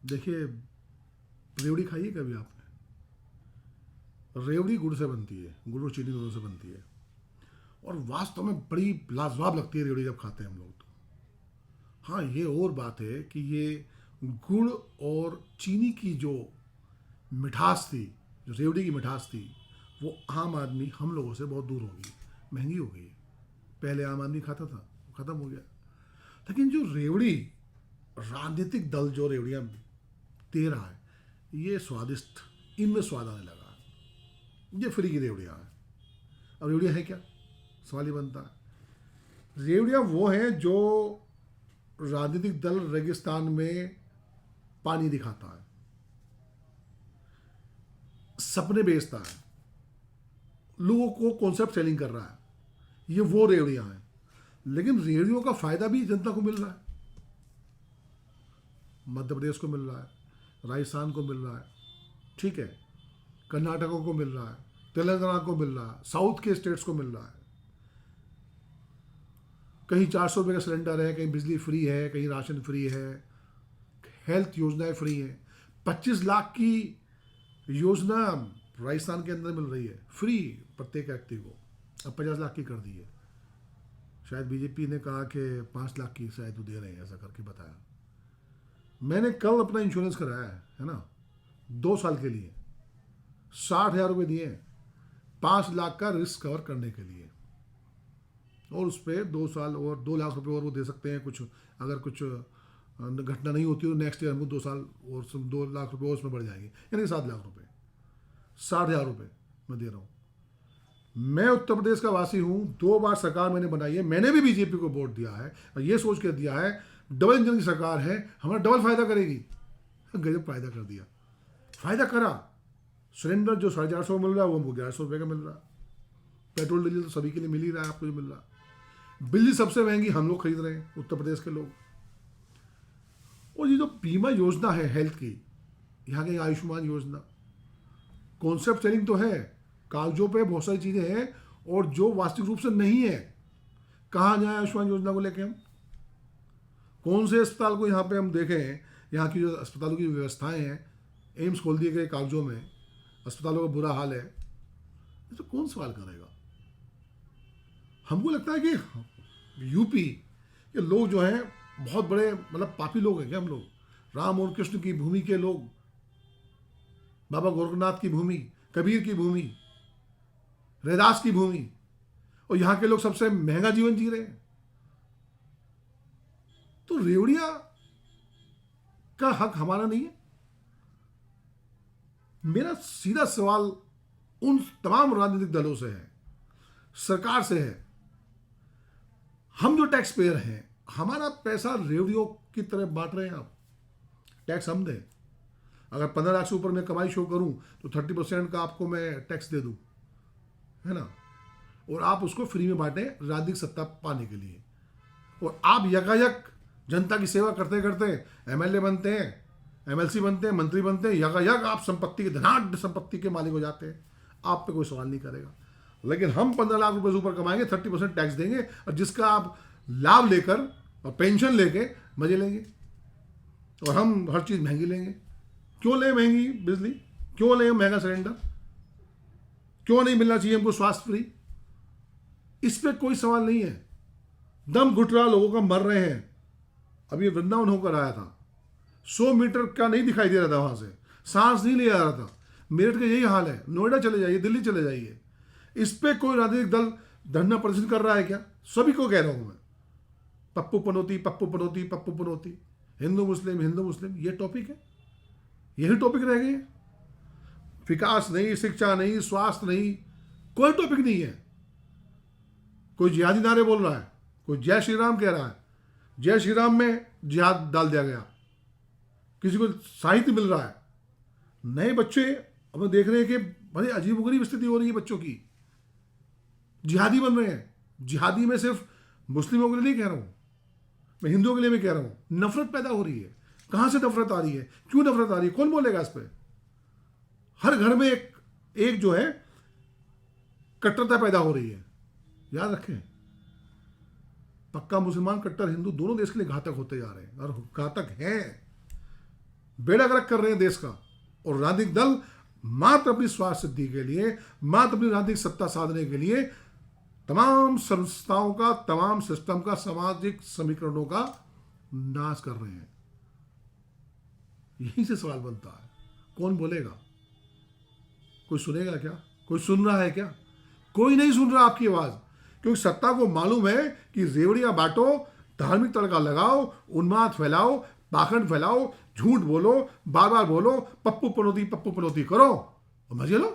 देखिए, रेवड़ी खाई है कभी आपने? रेवड़ी गुड़ से बनती है, गुड़ और चीनी दोनों से बनती है, और वास्तव में बड़ी लाजवाब लगती है रेवड़ी जब खाते हैं हम लोग तो। हाँ, ये और बात है कि ये गुड़ और चीनी की जो मिठास थी, जो रेवड़ी की मिठास थी, वो आम आदमी हम लोगों से बहुत दूर हो गई, महंगी हो गई। पहले आम आदमी खाता था, वो ख़त्म हो गया। लेकिन जो रेवड़ी, राजनीतिक दल जो रेवड़ियाँ दे रहा है, ये स्वादिष्ट, इनमें स्वाद आने लगा है। ये फ्री की रेवड़ियाँ हैं। अब रेवड़ियाँ हैं क्या, सवाल ही बनता है। रेवड़ियाँ वो हैं जो राजनीतिक दल रेगिस्तान में पानी दिखाता है, सपने बेचता है, लोगों को कॉन्सेप्ट सेलिंग कर रहा है, ये वो रेवड़ियाँ हैं। लेकिन रेवड़ियों का फायदा भी जनता को मिल रहा है। मध्य प्रदेश को मिल रहा है, राजस्थान को मिल रहा है, ठीक है, कर्नाटक को मिल रहा है, तेलंगाना को मिल रहा है, साउथ के स्टेट्स को मिल रहा है। कहीं 400 रुपये का सिलेंडर है, कहीं बिजली फ्री है, कहीं राशन फ्री है, हेल्थ योजनाएं फ्री हैं। 25 लाख की योजना राजस्थान के अंदर मिल रही है, फ्री प्रत्येक व्यक्ति को। अब 50 लाख की कर दी है, शायद बीजेपी ने कहा कि 5 लाख की शायद वो दे रहे हैं, ऐसा करके बताया। मैंने कल अपना इंश्योरेंस कराया है ना, 2 साल के लिए 60,000 रुपये दिए, 5 लाख का रिस्क कवर करने के लिए, और उस पर 2 साल और 2 लाख रुपये और वो दे सकते हैं। कुछ अगर कुछ घटना नहीं होती तो नेक्स्ट ईयर हमको 2 साल और 2 लाख रुपये और उसमें बढ़ जाएंगे, यानी 7 लाख रुपये, 60,000 रुपये मैं दे रहा हूँ। मैं उत्तर प्रदेश का वासी हूँ, 2 बार सरकार मैंने बनाई है, मैंने भी बीजेपी को वोट दिया है और ये सोच कर दिया है डबल इंजन की सरकार है, हमारा डबल फायदा करेगी। गजब फायदा कर दिया, फायदा करा। सिलेंडर जो 450 मिल रहा है वो हमको 1100 रुपये का मिल रहा। पेट्रोल डीजल तो सभी के लिए मिल ही रहा है, आपको जो मिल रहा। बिजली सबसे महंगी हम लोग खरीद रहे हैं, उत्तर प्रदेश के लोग। और ये जो बीमा योजना है हेल्थ की, यहाँ की आयुष्मान योजना, कॉन्सेप्ट सेलिंग तो है, कागजों पे बहुत सारी चीज़ें हैं और जो वास्तविक रूप से नहीं है। कहाँ जाए आयुष्मान योजना को लेके हम, कौन से अस्पताल को यहाँ पे हम देखें, यहाँ की जो अस्पतालों की व्यवस्थाएं हैं, एम्स खोल दिए गए कागजों में, अस्पतालों का बुरा हाल है, तो कौन सवाल करेगा। हमको लगता है कि यूपी के लोग जो हैं बहुत बड़े मतलब पापी लोग हैं क्या हम लोग, राम और कृष्ण की भूमि के लोग, बाबा गोरखनाथ की भूमि, कबीर की भूमि, रैदास की भूमि, और यहाँ के लोग सबसे महंगा जीवन जी रहे हैं। तो रेवड़िया का हक हमारा नहीं है। मेरा सीधा सवाल उन तमाम राजनीतिक दलों से है, सरकार से है। हम जो टैक्स पेयर हैं, हमारा पैसा रेवड़ियों की तरह बांट रहे हैं आप। टैक्स हम दें, अगर 15 लाख से ऊपर मैं कमाई शो करूं तो 30% का आपको मैं टैक्स दे दूं, है ना, और आप उसको फ्री में बांटें राजनीतिक सत्ता पाने के लिए। और आप यकायक जनता की सेवा करते करते एमएलए बनते हैं, एमएलसी बनते हैं, मंत्री बनते हैं, यकायक आप संपत्ति के धनाढ़ संपत्ति के मालिक हो जाते हैं। आप पे कोई सवाल नहीं करेगा। लेकिन हम 15 लाख रुपए से ऊपर कमाएंगे, 30% टैक्स देंगे, और जिसका आप लाभ लेकर और पेंशन लेके मजे लेंगे, और हम हर चीज़ महंगी लेंगे। क्यों लें महंगी बिजली, क्यों लें महंगा सिलेंडर, क्यों नहीं मिलना चाहिए हमको स्वास्थ्य फ्री। इस पर कोई सवाल नहीं है। दम घुट रहा, लोगों का मर रहे हैं। अभी वृंदावन होकर आया था, 100 मीटर का नहीं दिखाई दे रहा था, वहां से सांस नहीं ले आ रहा था। मेरठ का यही हाल है, नोएडा चले जाइए, दिल्ली चले जाइए। इस पे कोई राजनीतिक दल धरना प्रदर्शन कर रहा है क्या? सभी को कह रहा हूं मैं, पप्पू पनौती, पप्पू पनौती, पप्पू पनौती, हिंदू मुस्लिम, हिंदू मुस्लिम, ये टॉपिक है, यही टॉपिक रह गए। विकास नहीं, शिक्षा नहीं, स्वास्थ्य नहीं, कोई टॉपिक नहीं है। कोई जिहादी नारे बोल रहा है, कोई जय श्री राम कह रहा है, जय श्री राम में जिहाद डाल दिया गया। किसी को साहित्य मिल रहा है। नए बच्चे अब देख रहे हैं कि बड़ी अजीबोगरीब स्थिति हो रही है बच्चों की, जिहादी बन रहे हैं। जिहादी में सिर्फ मुस्लिमों के लिए नहीं कह रहा हूं, मैं हिंदुओं के लिए भी कह रहा हूं। नफरत पैदा हो रही है। कहां से नफरत आ रही है, क्यों नफरत आ रही है, कौन बोलेगा इस पर? हर घर में एक जो है कट्टरता पैदा हो रही है। याद रखें, पक्का मुसलमान, कट्टर हिंदू, दोनों देश के लिए घातक होते जा रहे हैं, और घातक हैं। बेड़ा गर्क कर रहे हैं देश का, और राजनीतिक दल मात्र अपनी स्वार्थ सिद्धि के लिए, मात्र अपनी राजनीतिक सत्ता साधने के लिए तमाम संस्थाओं का, तमाम सिस्टम का, सामाजिक समीकरणों का नाश कर रहे हैं। यहीं से सवाल बनता है, कौन बोलेगा? कोई सुनेगा क्या? कोई सुन रहा है क्या? कोई नहीं सुन रहा आपकी आवाज, क्योंकि सत्ता को मालूम है कि रेवड़ियां बांटो, धार्मिक तड़का लगाओ, उन्माद फैलाओ, पाखंड फैलाओ, झूठ बोलो, बार बार बोलो, पप्पू पनौती करो और मजे लो।